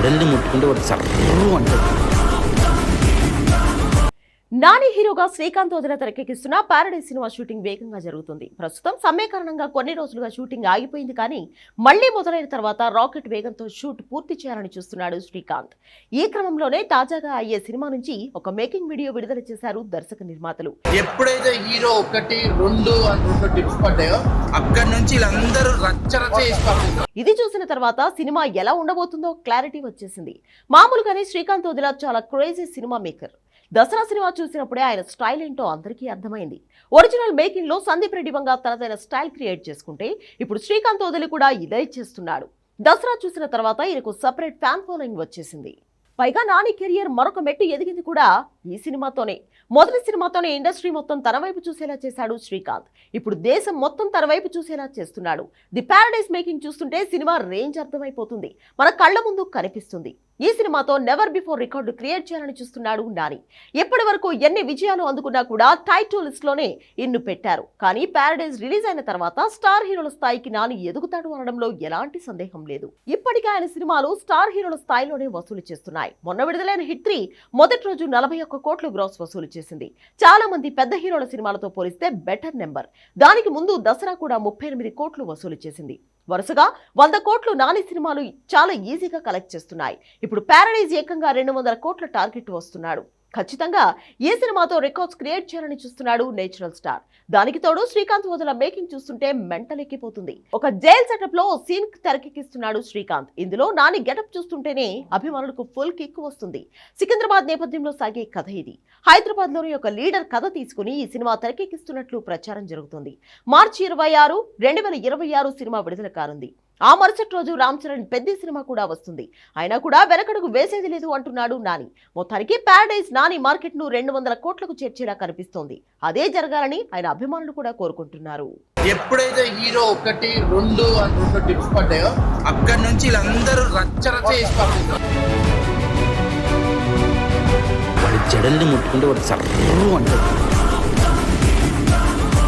జడల్ని ముట్టుకుంటే వాడు సర్రు అంటాడు. నాని హీరోగా శ్రీకాంత్ వదిన తెరకెక్కిస్తున్న పారడైజ్ సినిమా షూటింగ్ వేగంగా జరుగుతుంది. ప్రస్తుతం సమ్మె కారణంగా కొన్ని రోజులుగా షూటింగ్ ఆగిపోయింది, కానీ మళ్లీ మొదలైన తర్వాత రాకెట్ వేగంతో షూట్ పూర్తి చేయాలని చూస్తున్నాడు శ్రీకాంత్. ఈ క్రమంలోనే తాజాగా అయ్యే సినిమా నుంచి ఒక మేకింగ్ వీడియో విడుదల చేశారు దర్శక నిర్మాతలు. ఎప్పుడైతే హీరో 1, 2 అని 2 టిప్స్ పడ్డాయో అక్కడి నుంచి వీళ్ళందరూ రచ్చరచ చేస్తారు. ఇది చూసిన తర్వాత సినిమా ఎలా ఉండబోతుందో క్లారిటీ వచ్చేసింది. మామూలుగానే శ్రీకాంత్ వదిన చాలా crazy cinema maker. Dasara cinema చూసినప్పుడే ఆయన స్టైల్ ఏంటో అందరికీ అర్థమైంది. ఒరిజినల్ మేకింగ్ లో సందీప్ రెడ్డి వంగ తనదైన స్టైల్ క్రియేట్ చేసుకుంటే ఇప్పుడు శ్రీకాంత్ వదిలి కూడా ఇదే చేస్తున్నాడు. దసరా చూసిన తర్వాత ఈయనకు సపరేట్ ఫ్యాన్ ఫాలోయింగ్ వచ్చేసింది. పైగా నాని కెరియర్ మరొక మెట్టు ఎదిగింది కూడా ఈ సినిమాతోనే. మొదటి సినిమాతోనే ఇండస్ట్రీ మొత్తం తన వైపు చూసేలా చేశాడు శ్రీకాంత్. ఇప్పుడు దేశం మొత్తం తన వైపు చూసేలా చేస్తున్నాడు. ది పారడైజ్ మేకింగ్ చూస్తుంటే సినిమా రేంజ్ అర్థమైపోతుంది, మన కళ్ల ముందు కనిపిస్తుంది. ఈ సినిమాతో నెవర్ బిఫోర్ రికార్డు క్రియేట్ చేయాలని చూస్తున్నాడు నాని. ఎప్పటి వరకు ఎన్ని విజయాలు అందుకున్నా కూడా టైటిల్ లిస్ట్ లోనే ఇన్ను పెట్టారు. కానీ పారడైజ్ రిలీజ్ అయిన తర్వాత స్టార్ హీరోల స్థాయికి నాని ఎదుగుతాడు అనడంలో ఎలాంటి సందేహం లేదు. ఇప్పటికే ఆయన సినిమాలు స్టార్ హీరోల స్థాయిలోనే వసూలు చేస్తున్నాయి. మొన్న విడుదలైన హిట్ 3 మొదటి రోజు 41 కోట్లు గ్రాస్ వసూలు చేసింది. చాలా మంది పెద్ద హీరోల సినిమాలతో పోలిస్తే బెటర్ నెంబర్. దానికి ముందు దసరా కూడా 38 కోట్లు వసూలు చేసింది. వరుసగా 100 కోట్లు నాని సినిమాలు చాలా ఈజీగా కలెక్ట్ చేస్తున్నాయి. ఇప్పుడు పారడైజ్ ఏకంగా 200 కోట్ల టార్గెట్ వస్తున్నాడు. ఖచ్చితంగా ఈ సినిమాతో రికార్డ్స్ క్రియేట్ చేయాలని చూస్తున్నాడు నేచురల్ స్టార్. దానికి తోడు శ్రీకాంత్ వదిన మేకింగ్ చూస్తుంటే మెంటల్ ఎక్కిపోతుంది. ఒక జైల్ సెటప్ లో సీన్ తెరకెక్కిస్తున్నాడు శ్రీకాంత్. ఇందులో నాని గెటప్ చూస్తుంటేనే అభిమానులకు ఫుల్ కిక్ వస్తుంది. సికింద్రాబాద్ నేపథ్యంలో సాగే కథ ఇది. హైదరాబాద్ లోని ఒక లీడర్ కథ తీసుకుని ఈ సినిమా తెరకెక్కిస్తున్నట్లు ప్రచారం జరుగుతుంది. మార్చి 26, 2026 సినిమా విడుదల కానుంది. ఆ మరుసటి రోజు రామ్ చరణ్ పెద్ద సినిమా కూడా వస్తుంది. అయినా కూడా వెనకడుగు వేసేది లేదు అంటున్నాడు నాని. మొత్తానికి పారడైజ్ నాని మార్కెట్ ను 200 కోట్లకు చేర్చేలా కనిపిస్తోంది. అదే జరగాలని ఆయన అభిమానులు కూడా కోరుకుంటున్నారు. ఎప్పుడైతే హీరో 1, 2 అని 2 టిప్స్ పడ్డాయో అక్కడి నుంచి వీళ్ళందరూ రచ్చరచ చేస్తారు. వాడి జడల్ని ముట్టుకుంటే వాడు సర్రు అంటాడు.